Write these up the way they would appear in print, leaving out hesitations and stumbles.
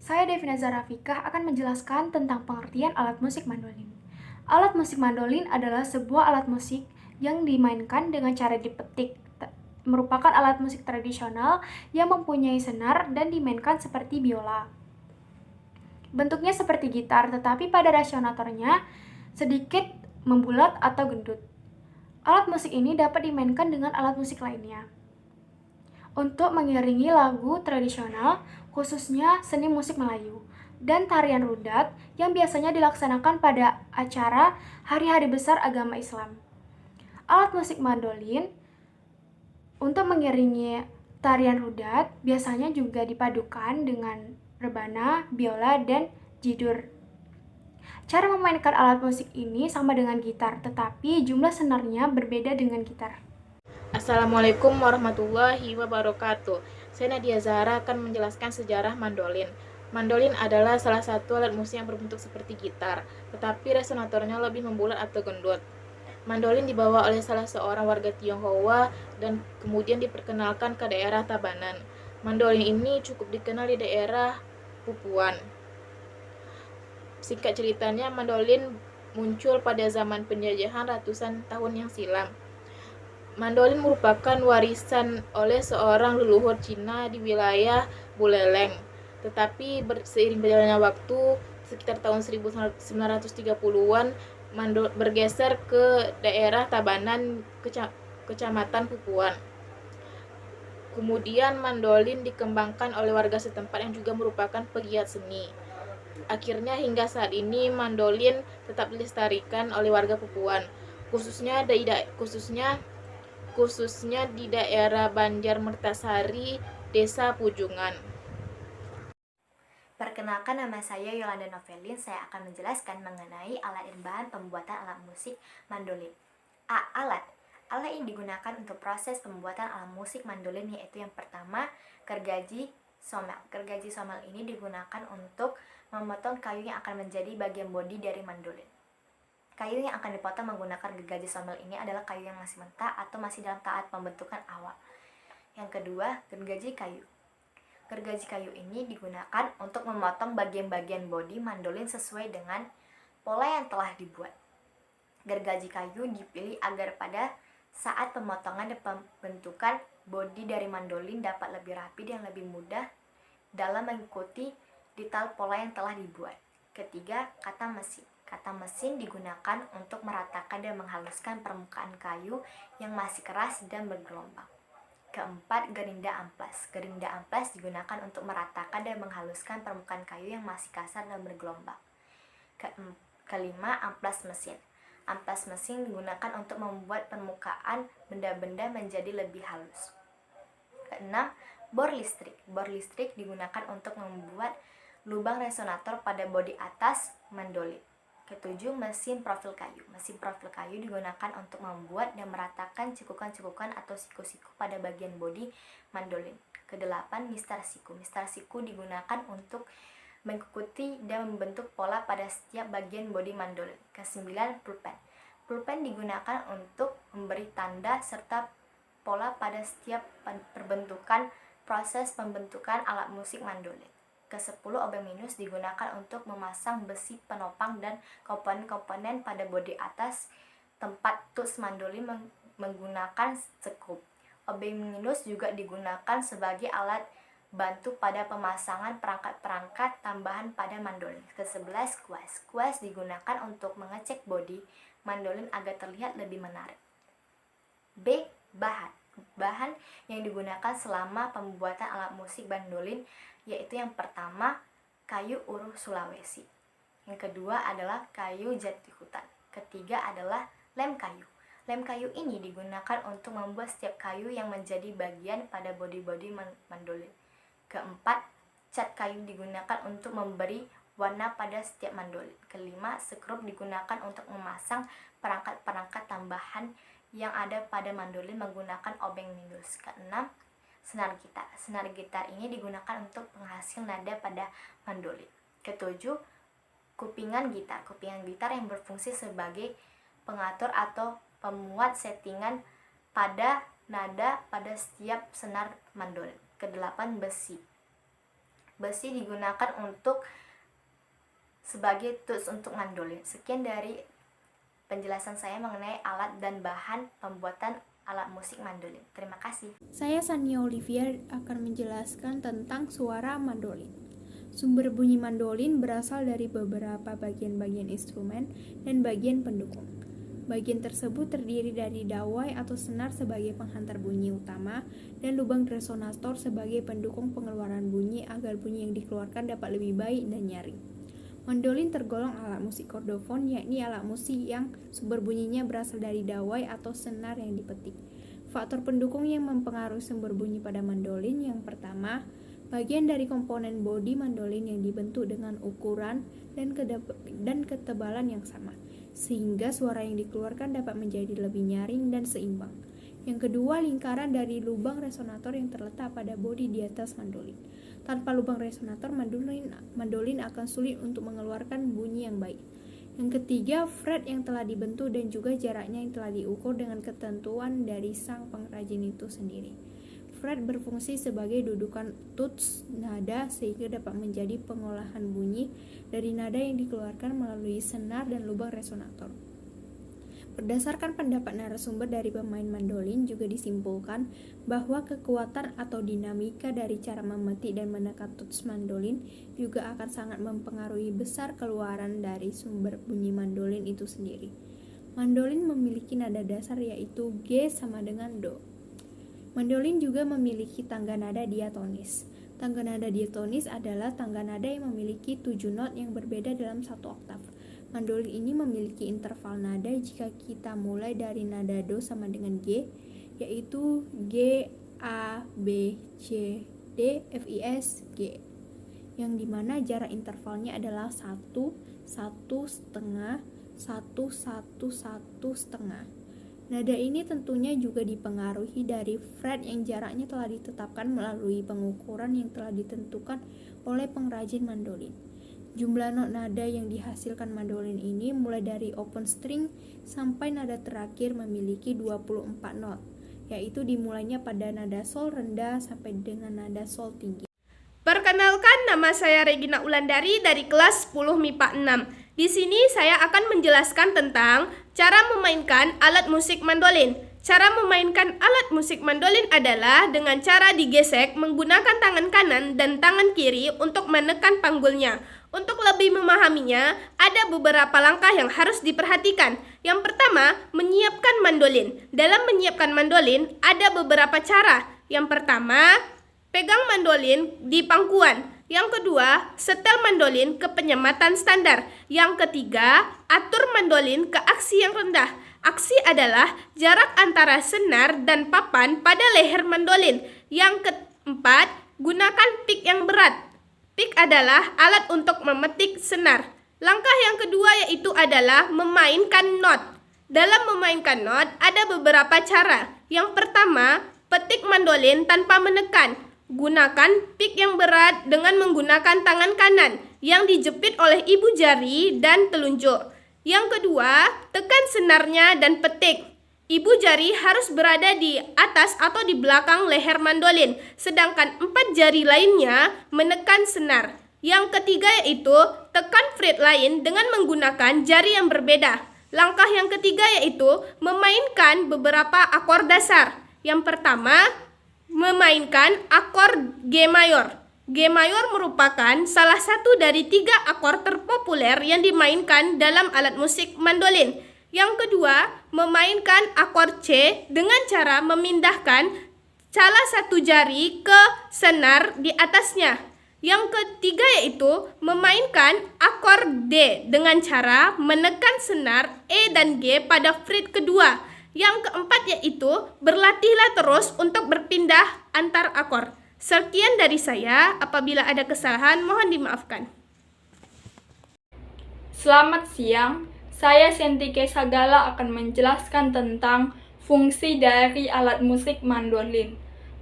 Saya Devina Zarafikah akan menjelaskan tentang pengertian alat musik mandolin. Alat musik mandolin adalah sebuah alat musik yang dimainkan dengan cara dipetik, merupakan alat musik tradisional yang mempunyai senar dan dimainkan seperti biola. Bentuknya seperti gitar, tetapi pada resonatornya sedikit membulat atau gendut. Alat musik ini dapat dimainkan dengan alat musik lainnya untuk mengiringi lagu tradisional, khususnya seni musik Melayu, dan tarian rudat yang biasanya dilaksanakan pada acara hari-hari besar agama Islam. Alat musik mandolin untuk mengiringi tarian rudat biasanya juga dipadukan dengan rebana, biola, dan jidur. Cara memainkan alat musik ini sama dengan gitar, tetapi jumlah senarnya berbeda dengan gitar. Assalamualaikum warahmatullahi wabarakatuh. Saya Nadia Zahra akan menjelaskan sejarah mandolin. Mandolin adalah salah satu alat musik yang berbentuk seperti gitar, tetapi resonatornya lebih membulat atau gendut. Mandolin dibawa oleh salah seorang warga Tionghoa dan kemudian diperkenalkan ke daerah Tabanan. Mandolin ini cukup dikenal di daerah Pupuan. Singkat ceritanya, mandolin muncul pada zaman penjajahan ratusan tahun yang silam. Mandolin merupakan warisan oleh seorang leluhur Cina di wilayah Buleleng. Tetapi seiring berjalannya waktu, sekitar tahun 1930-an, bergeser ke daerah Tabanan, Kecamatan Pupuan. Kemudian mandolin dikembangkan oleh warga setempat yang juga merupakan pegiat seni. Akhirnya hingga saat ini mandolin tetap dilestarikan oleh warga Pupuan, khususnya di daerah Banjarmertasari, Desa Pujungan. Perkenalkan, nama saya Yolanda Novelin. Saya akan menjelaskan mengenai alat dan bahan pembuatan alat musik mandolin. Alat. Alat yang digunakan untuk proses pembuatan alat musik mandolin yaitu yang pertama, gergaji somel. Gergaji somel ini digunakan untuk memotong kayu yang akan menjadi bagian bodi dari mandolin. Kayu yang akan dipotong menggunakan gergaji somel ini adalah kayu yang masih mentah atau masih dalam tahap pembentukan awal. Yang kedua, gergaji kayu. Gergaji kayu ini digunakan untuk memotong bagian-bagian bodi mandolin sesuai dengan pola yang telah dibuat. Gergaji kayu dipilih agar pada saat pemotongan dan pembentukan bodi dari mandolin dapat lebih rapi dan lebih mudah dalam mengikuti detail pola yang telah dibuat. Ketiga, kata mesin. Kata mesin digunakan untuk meratakan dan menghaluskan permukaan kayu yang masih keras dan bergelombang. Keempat, gerinda amplas. Gerinda amplas digunakan untuk meratakan dan menghaluskan permukaan kayu yang masih kasar dan bergelombang. Kelima, amplas mesin. Amplas mesin digunakan untuk membuat permukaan benda-benda menjadi lebih halus. Keenam, bor listrik. Bor listrik digunakan untuk membuat lubang resonator pada bodi atas mandolin. Ketujuh, mesin profil kayu. Mesin profil kayu digunakan untuk membuat dan meratakan cekukan-cekukan atau siku-siku pada bagian bodi mandolin. Kedelapan, mistar siku. Mistar siku digunakan untuk mengikuti dan membentuk pola pada setiap bagian bodi mandolin. Kesembilan, pulpen. Pulpen digunakan untuk memberi tanda serta pola pada setiap proses pembentukan alat musik mandolin. Ke-10, obeng minus digunakan untuk memasang besi penopang dan komponen-komponen pada bodi atas tempat tus mandolin menggunakan sekup. Obeng minus juga digunakan sebagai alat bantu pada pemasangan perangkat-perangkat tambahan pada mandolin. Ke-11, kuas. Kuas digunakan untuk mengecek bodi mandolin agar terlihat lebih menarik. B. Bahan. Bahan yang digunakan selama pembuatan alat musik mandolin yaitu yang pertama, kayu uruh Sulawesi. Yang kedua adalah kayu jati hutan. Ketiga adalah lem kayu. Lem kayu ini digunakan untuk membuat setiap kayu yang menjadi bagian pada bodi-bodi mandolin. Keempat, cat kayu digunakan untuk memberi warna pada setiap mandolin. Kelima, sekrup digunakan untuk memasang perangkat-perangkat tambahan yang ada pada mandolin menggunakan obeng minus. Keenam, senar gitar. Senar gitar ini digunakan untuk penghasil nada pada mandolin. Ketujuh, kupingan gitar. Kupingan gitar yang berfungsi sebagai pengatur atau pemuat settingan pada nada pada setiap senar mandolin. Kedelapan, besi. Besi digunakan sebagai tools untuk mandolin. Sekian dari penjelasan saya mengenai alat dan bahan pembuatan alat musik mandolin. Terima kasih. Saya Sania Olivia akan menjelaskan tentang suara mandolin. Sumber bunyi mandolin berasal dari beberapa bagian-bagian instrumen dan bagian pendukung. Bagian tersebut terdiri dari dawai atau senar sebagai penghantar bunyi utama dan lubang resonator sebagai pendukung pengeluaran bunyi agar bunyi yang dikeluarkan dapat lebih baik dan nyaring. Mandolin tergolong alat musik kordofon, yakni alat musik yang sumber bunyinya berasal dari dawai atau senar yang dipetik. Faktor pendukung yang mempengaruhi sumber bunyi pada mandolin yang pertama, bagian dari komponen bodi mandolin yang dibentuk dengan ukuran dan ketebalan yang sama, sehingga suara yang dikeluarkan dapat menjadi lebih nyaring dan seimbang. Yang kedua, lingkaran dari lubang resonator yang terletak pada bodi di atas mandolin. Tanpa lubang resonator, mandolin akan sulit untuk mengeluarkan bunyi yang baik. Yang ketiga, fret yang telah dibentuk dan juga jaraknya yang telah diukur dengan ketentuan dari sang pengrajin itu sendiri. Fret berfungsi sebagai dudukan tuts nada sehingga dapat menjadi pengolahan bunyi dari nada yang dikeluarkan melalui senar dan lubang resonator. Berdasarkan pendapat narasumber dari pemain mandolin juga disimpulkan bahwa kekuatan atau dinamika dari cara memetik dan menekan tuts mandolin juga akan sangat mempengaruhi besar keluaran dari sumber bunyi mandolin itu sendiri. Mandolin memiliki nada dasar yaitu G sama dengan Do. Mandolin juga memiliki tangga nada diatonis. Tangga nada diatonis adalah tangga nada yang memiliki 7 not yang berbeda dalam satu oktav. Mandolin ini memiliki interval nada jika kita mulai dari nada Do sama dengan G, yaitu G, A, B, C, D, F, I, S, G, yang dimana jarak intervalnya adalah 1, 1 setengah, 1, 1, 1 setengah. Nada ini tentunya juga dipengaruhi dari fret yang jaraknya telah ditetapkan melalui pengukuran yang telah ditentukan oleh pengrajin mandolin. Jumlah not nada yang dihasilkan mandolin ini mulai dari open string sampai nada terakhir memiliki 24 not, yaitu dimulainya pada nada sol rendah sampai dengan nada sol tinggi. Perkenalkan, nama saya Regina Ulandari dari kelas 10 MIPA 6. Di sini saya akan menjelaskan tentang cara memainkan alat musik mandolin. Cara memainkan alat musik mandolin adalah dengan cara digesek menggunakan tangan kanan dan tangan kiri untuk menekan panggulnya. Untuk lebih memahaminya, ada beberapa langkah yang harus diperhatikan. Yang pertama, menyiapkan mandolin. Dalam menyiapkan mandolin, ada beberapa cara. Yang pertama, pegang mandolin di pangkuan. Yang kedua, setel mandolin ke penyematan standar. Yang ketiga, atur mandolin ke aksi yang rendah. Aksi adalah jarak antara senar dan papan pada leher mandolin. Yang keempat, gunakan pick yang berat. Pick adalah alat untuk memetik senar. Langkah yang kedua yaitu adalah memainkan not. Dalam memainkan not, ada beberapa cara. Yang pertama, petik mandolin tanpa menekan. Gunakan pick yang berat dengan menggunakan tangan kanan yang dijepit oleh ibu jari dan telunjuk. Yang kedua, tekan senarnya dan petik. Ibu jari harus berada di atas atau di belakang leher mandolin, sedangkan 4 jari lainnya menekan senar. Yang ketiga yaitu tekan fret lain dengan menggunakan jari yang berbeda. Langkah yang ketiga yaitu memainkan beberapa akor dasar. Yang pertama, memainkan akor G mayor. G mayor merupakan salah satu dari 3 akor terpopuler yang dimainkan dalam alat musik mandolin. Yang kedua, memainkan akor C dengan cara memindahkan salah satu jari ke senar di atasnya. Yang ketiga yaitu memainkan akor D dengan cara menekan senar E dan G pada fret kedua. Yang keempat yaitu berlatihlah terus untuk berpindah antar akor. Sekian dari saya, apabila ada kesalahan mohon dimaafkan. Selamat siang, saya Sentike Sagala akan menjelaskan tentang fungsi dari alat musik mandolin.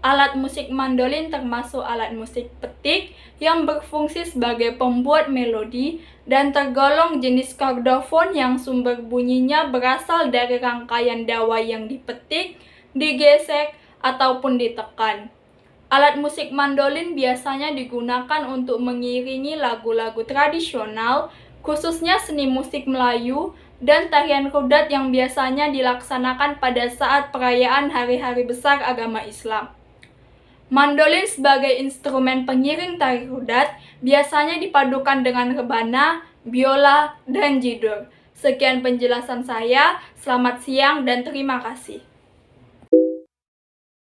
Alat musik mandolin termasuk alat musik petik yang berfungsi sebagai pembuat melodi dan tergolong jenis kordofon yang sumber bunyinya berasal dari rangkaian dawai yang dipetik, digesek, ataupun ditekan. Alat musik mandolin biasanya digunakan untuk mengiringi lagu-lagu tradisional, khususnya seni musik Melayu, dan tarian rudat yang biasanya dilaksanakan pada saat perayaan hari-hari besar agama Islam. Mandolin sebagai instrumen pengiring tari rudat biasanya dipadukan dengan rebana, biola, dan jidur. Sekian penjelasan saya, selamat siang dan terima kasih.